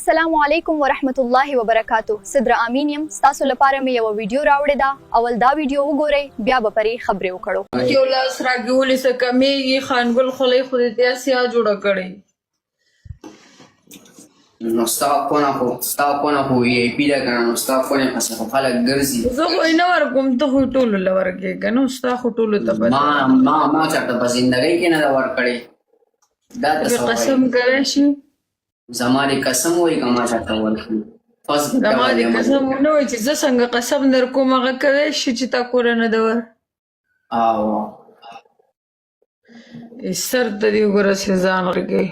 السلام علیکم ورحمت الله وبرکاتو. صدر امین یم. تاسو لپاره مې یو ویډیو راوړې ده. اول دا ویډیو وګورئ بیا به پرې خبرې وکړو. یو لاس راګولې څه کمیږي خانګل خولې خو دې سیا جوړه کړې نو ستا کونه خو وي پي ده که نه نو ستا کونې پسې خو خلک ګرځي. زه خو یې نه ورکوم ته خو یې ټولو له ورکېږه نو ستا خو ټولو ته ما چېرته په زندګۍ کې نه ده ورکړې. دا ته څه وایي؟ قسم کولی شي زما دې قسم وایي که ما چېرته ورکړي. زما دې قسم ونه وایي چې زه څنګه قسم در کوم هغه کولی شي چې تا کوره نه ده ور سر ته دې وګوره چې ځان ورکوي.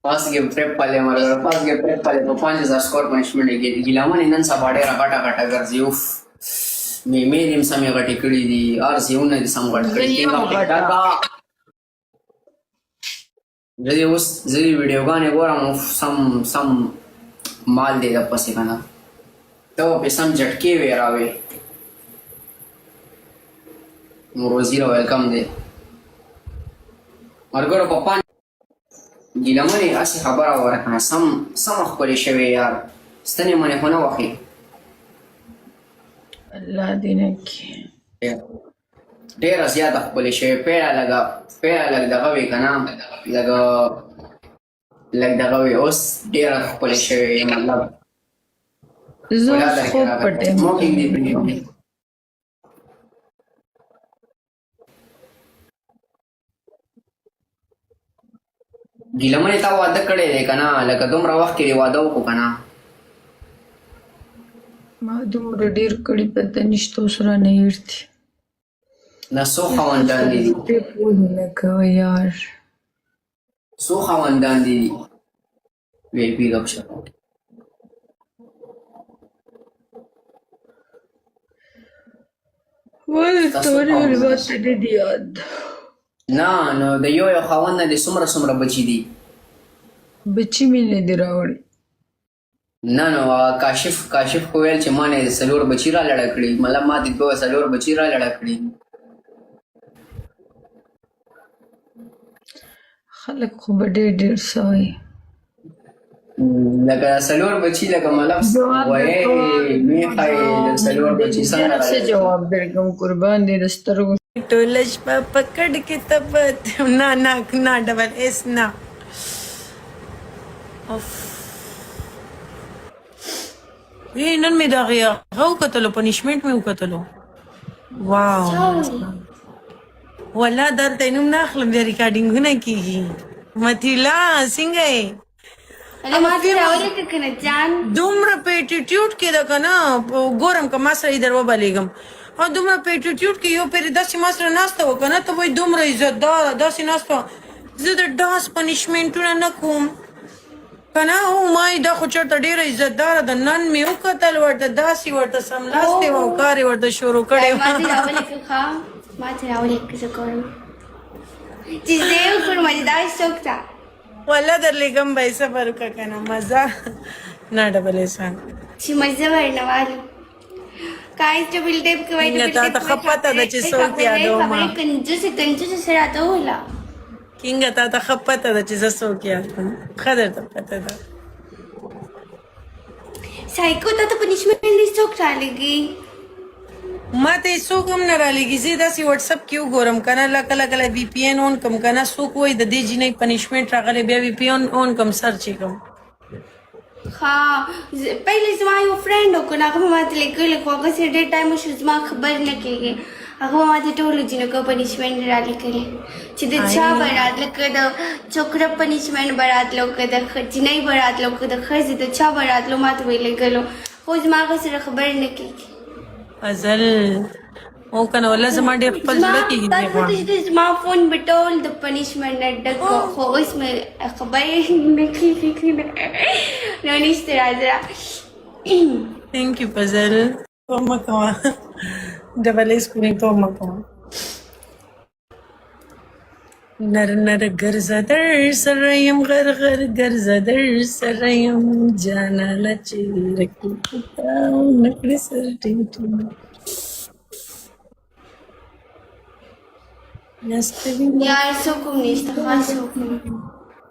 فاست گیم پریپ والے ملګرو فاست گیم پریپ والے په 5000 سکور پنشمنټ کې ګیلامن نن سبا ډېره غټه ګرځي. اوف مې دې سمې غټې کړي دي ارزیونه دې سم غټ کړي دي. زه اوس ویډیوګانې ګورم سم مال دی دپسې که نه ته پې سم جټکې وې راوې روزي را ویلکم دی ملګرو په ګیلمنې هسې خبره ورکنه سمه ښکلې شوې یار ستنې منې خو نه وښې الله دې نه کړي ډېره زیاته ښکلې شوې پیړه لږ دغه وې که نه لږ دغه وې اوس ډېره ښکلې شوې مطلب زه خوب په ټایم ګیلمنې تا واده کړی دی که نه لکه دومره وخت کې دې واده وکړو که نه ما دومره ډېر کړي پته نشته اوس رانه هېر دي نه څو خاوندان دي پوهې نه کوه یار څو خاوندان دي وی پي ګپ شپ ولې تورې البته نه دي یاد نه نو د یو خاوند نه دې څومره بچي دي بچي مې نه دي راوړي نه نو کاشف خو ویل چې ما نه یې 4 بچي را لړه کړي مطلب ما دې 4 بچي را لړه کړي خلک خو به ډېر څه وایي لکه 4 بچي لکه مطلب وایې میخه یې د 4 بچي څنګه څه جواب درکړم قربان دې د سترګو ټوله شپه پکړ کې تپت نه ډبل ایس نه نن مې دغه هغه وکتلو پنشمنټ مې وکتلو واو والله دلته نوم نه اخلم بیا ریکارډینګونه کېږي متیلا څنګه یې دومره په ایټیټیوډ کې ده که نه ګورم که ما سره یې در وبلېږم او دومره په ایټیټیوډ کې یو پرې داسې ما سره ناسته وه که نه ته وایي دومره عزتداره داسې ناسته وه زه د ډانس پنشمنټونه نه کوم که نه هو ما یې دا خو چېرته ډېره عزتداره ده نن مې وکتل ورته داسې ورته سملاستې وه او کار یې ورته شروع کړی وه والله در لېږم به یې صبر وکړه که نه مزه نه ډبل احسان تا ته ښه پته ده چې څوک یادومه کینګه تا ته ښه پته ده چې زه څوک یادوم ښه درته پته ده ما ته یې څوک هم نه رالیږي زه یې داسې وټسپ کې وګورم که نه کله وي پي این اون کړم که نه څوک وایي د دې جینۍ پنشمنټ راغلی بیا وي پي این اون کړم سرچ یې کړم پهلې زما یو فرینډ و که نه هغه مې ماته لیکلی خو هغسې ډېر ټایم وشو زما خبر نه کېږي هغه به ماته ټولو جینکو پنشمنټ رالیکلی چې د چا به راتله که د چوکره پنشمنټ به راتلو که د جینۍ به راتلو که د ښځې د چا به راتلو ماته به یې لیکلو خو زما هغه سره خبر نه کېږي ازل او که نه والله زما ډېر خپل زړه کې هیلې غواړم زما فون به ټول د پنشمنټ نه ډک خو اوس مې خبرې نه کېږي نو نشته راځه ثینک یو فضل توب مه کوه ډبل ایس کوئ توب مه کوه نر ګرځه در سره یم غر ګرځه در سره یم جانانه چې رکي او نکړې سر ټینګ यार सुकून नहीं था खास सुकून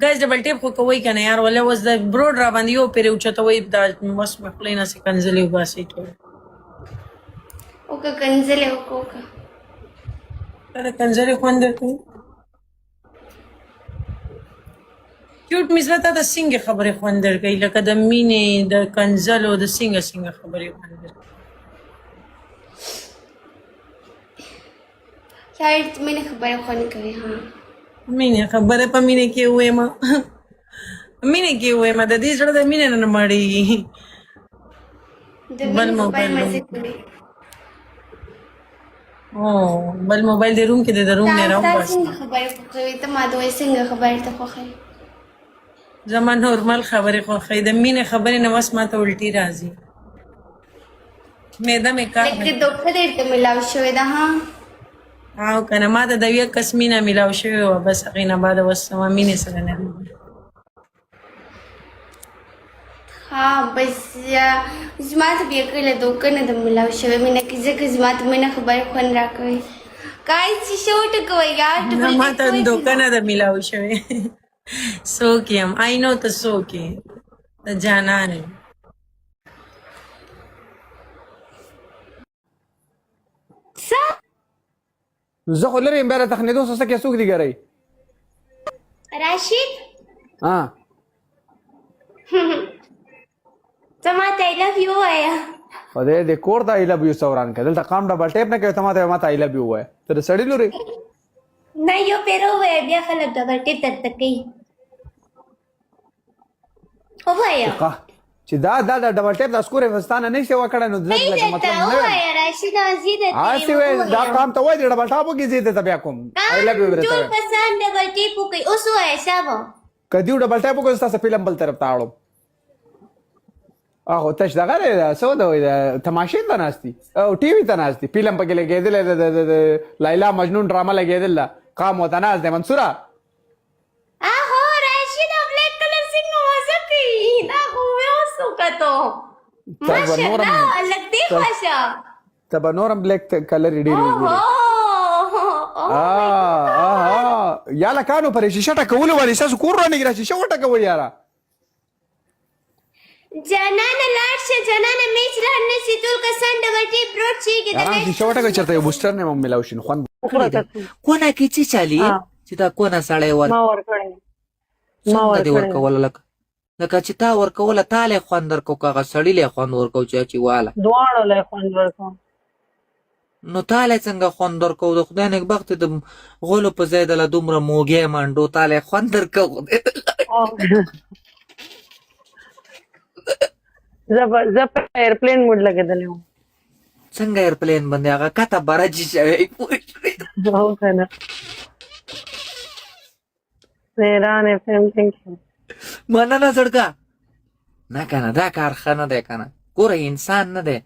ګاز ډبل ټیپ خو کوي کنه یار ولا اوس د بروډ را باندې یو پیرې اوچتوي دا بس مې خولې نه سې کنځلې وباسي ټول وکه کنځلې وکوکه دا کنځلې خوند درکوي کیوټ مثله تا د څنګه خبرې خوند درکوي لکه د مینې د کنځلو د څنګه خبرې خوند درکوي یار مینه خبره خو نه کوي ها مینې خبره په مینې کې وایم مینې کې وایم د دې سره د مینې نه مړېږي د مینه خبره مزه کوي او بل موبایل د روم کې د روم نه راو بس څنګه خبره کوي ته ما دوی څنګه خبره ته خوخه زمان نورمال خبرې خو خې د مینې خبرې نه وس ما ته الټي راځي مېدا مې کار لکه دوکه دې ته ملاو شوې ده ها او کنه ما د یو کس مینا ملاو شوی و بس هغې نه بعد اوس ما مینې سره نه ها بس زما ته بیا کله دوکه نه د ملاو شوې مینه کې ځکه زما ته مینه خبره خوند راکوي کای چې شو ټکوي یار نه ما ته دوکه نه د ملاو شوی څوک یم آی نو ته څوک یې د جانان یې زه خو لرې یم بیا له تخنېدو څه کې څوک دي ګرئ راشد ها ته ما ته I love you وایا خدای دې کور ته I love you سوران که دلته قام ډبل ټیپ نه کوي ته ما ته I love you ووایه ته د سړي لورې نه یو پیرو وایا بیا خلک ډبل ټیپ درته کوي وایا چې دا ډبل ټیپ د سکورې فستانه نه شي وکړی نو نه درته وایا راشد ازي درته هسې وایي دا کام ته وایي د ډبل ټاپ وکړي زه درته بیا کوم I love you ټول پسند ډبل ټیپ کوي اوس وایا شابه که دیو ډبل ټاپ وکړو ستاسو فلم بل طرف ته اړم اهو تش دغه دی څه ته وایي تماشې ته ناست دي او ټي وي ته ناست دي فلم پکې لګېدلی د لیلا مجنون ډرامه لګېدل ده قام ورته ناست دی منصوره اهو راشد بلیک کلر څنګه مزه کوي دا خو مې اوس وکتو ماشاءالله الګ دی خوښه ته به نورم بلیک کلر ډېر وګورې یا لکانو پرې شیشه ټکولو باندې ستاسو کور رانیږي را شیشه وټکوئ یاره جانانه لاړ شه جانانه میچ لاړ نشي ټول کسان ډبل ټیپ پروت شي کې د یاران شیشه وټکوئ چېرته یو بوسټر نه هم میلاو شي نو خوند کونه کې چې چالي چې دا کونه سړی څنګه دې ورکوله لکه چې تا ورکوله تا لی خوند درکو که هغه سړي لی خوند ورکو چې واله دواړو لی خوند ورکوم نو تا لی څنګه خوند درکو د خدای نیکبختې د غولو په ځای دله دومره موږی منډو تا لی خوند درکو زه په ایرپلین موډ لګېدلی وم څنګه ایرپلین باندې هغه کته برجي شوی پوه شوې هو که نه ایران FM thank you مننه زړګه نه کنه دا کار ښه نه دی کنه ګوره انسان نه دی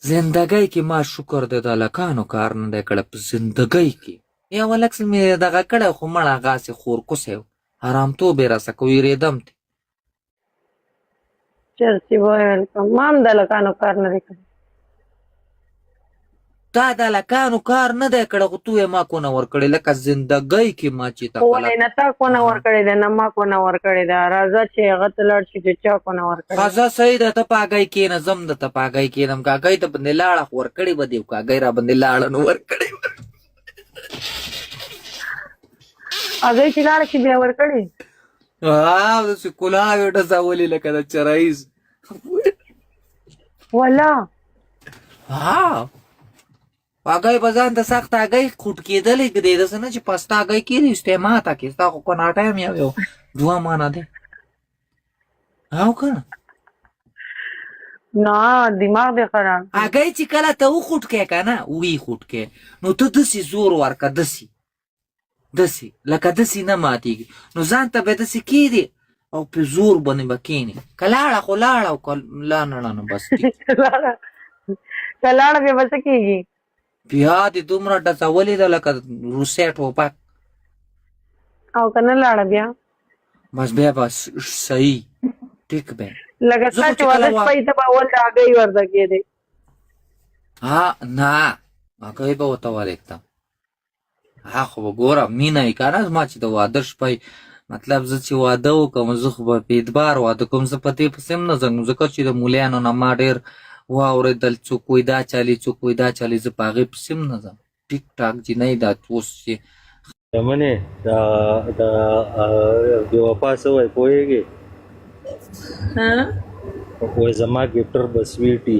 زندګۍ کې ما شکر دی د هلکانو کار نه دی کړی په زندګۍ کې یو هلک مې دغه کړی خو مړ هغسې خورکوسی و ارامتوب یې راسه که ویرېدم تې چرسي ویلکم ما هم د هلکانو کار نه دی کړی تا د هلکانو کار نه دی کړی خو تو یې ما کونه ورکړې لکه زندګۍ کې ما چې ته ولې نه تا کونه ورکړې ده نه ما کونه ورکړې ده راځه چې هغه ته لاړ شي چې چا کونه ورکړې ښځه صحیح ده ته په هګۍ کښېنه زه هم درته په هګۍ کښېنم که هګۍ ته باندې لاړه خو ورکړې به دې که هګۍ را باندې لاړه نو ورکړې هغې چې لاړه شي بیا ورکړې داسې کلاوې ډزولې لکه د چرایز ولا هګۍ به ځان ته سخته هګۍ خوټ کېدلې دی داسې نه چې پسته هګۍ کېدې ستی ماته کې ستا خو کناټه یم یو دوه مانه دی او که نه نه دماغ دې خراب هګۍ چې کله ته وخوټ کې که نه وی خوټ کې نو ته داسې زور ورکه داسې لکه داسې نه ماتېږي نو ځان ته به داسې کېدې او په زور باندې به کښېنې که لاړه خو لاړه او که لا نړه نو بس که لاړه بیا به څه کېږي بیا دې دومره ډزولې ده لکه روسۍ ټوپک او که نه لاړه بیا بس بیا به صحیح ټیک به لکه ستا چې واده شپی ته به اول د هګۍ ورته کېدې نه هګۍ به ورته ورېږدم خو به ګوره مینه یې که نه زما چې د واده شپی مطلب زه چې واده وکړم زه خو به په اعتبار واده کوم، زه په دې پسې هم نه ځم ځکه چې د مولیانو نه ما ډېر واورېدل څوک وایي دا چالي څوک وایي دا چالي، زه په هغې پسې هم نه ځم. ټیک ټاک جینۍ دا اوس چې منې دا بې وفا څه وایي پوهېږې؟ وایي زما ګفټر به سویټي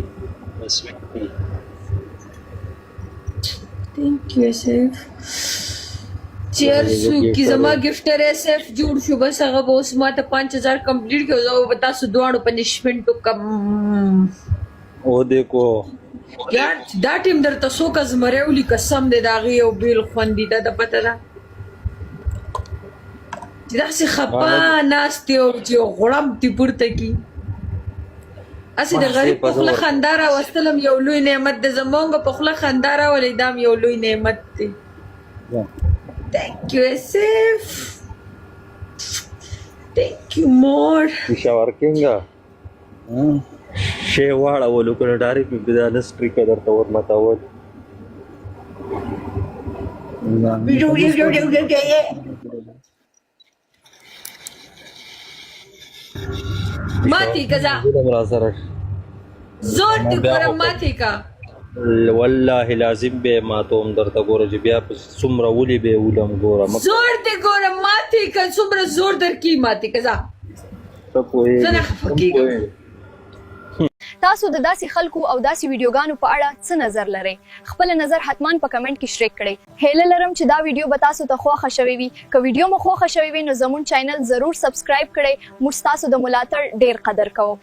thank you Saif चेयर सु की जमा गिफ्टर है सैफ जुड़ शो बस هغه به اوس ما ته 5000 کمپلیټ کړو زه به تاسو دوانو پنیشمنت کم او دیکھو یار دا ټیم درته څوک زمریولي قسم دې داغي او بیل خوندې ده د پته ده چې داسې خپه ناستې او چې غړم تی پورته کی اسی د غریب په خله خندا راوستلم یو لوی نعمت د زمونږ په خله خندا راولې دام یو لوی نعمت دی. Thank you سیف thank you more پېښور کېنګه شی واړولو که نه ډایرکټ مې دا نسټري که درته ورماتول ماتي کزا را سره زور دې ګورم ماتي کا والله لازم به ماتوم درته ګوره چې بیا څومره ولې به ولم ګوره زور دې ګورم ماتي کا څومره زور درکې ماتي کزا ته پوهېږې زه نه خفه کېږم. تاسو د داسې خلکو او داسې ویډیوګانو په اړه څه نظر لرئ؟ خپل نظر حتمان په کمنټ کې شریک کړئ. هیله لرم چې دا ویډیو به تاسو ته خوښه شوې وي. که ویډیو مو خوښه شوې وي نو زموږ چینل ضرور سبسکرایب کړئ. موږ ستاسو د ملاتړ ډیر قدر کوو.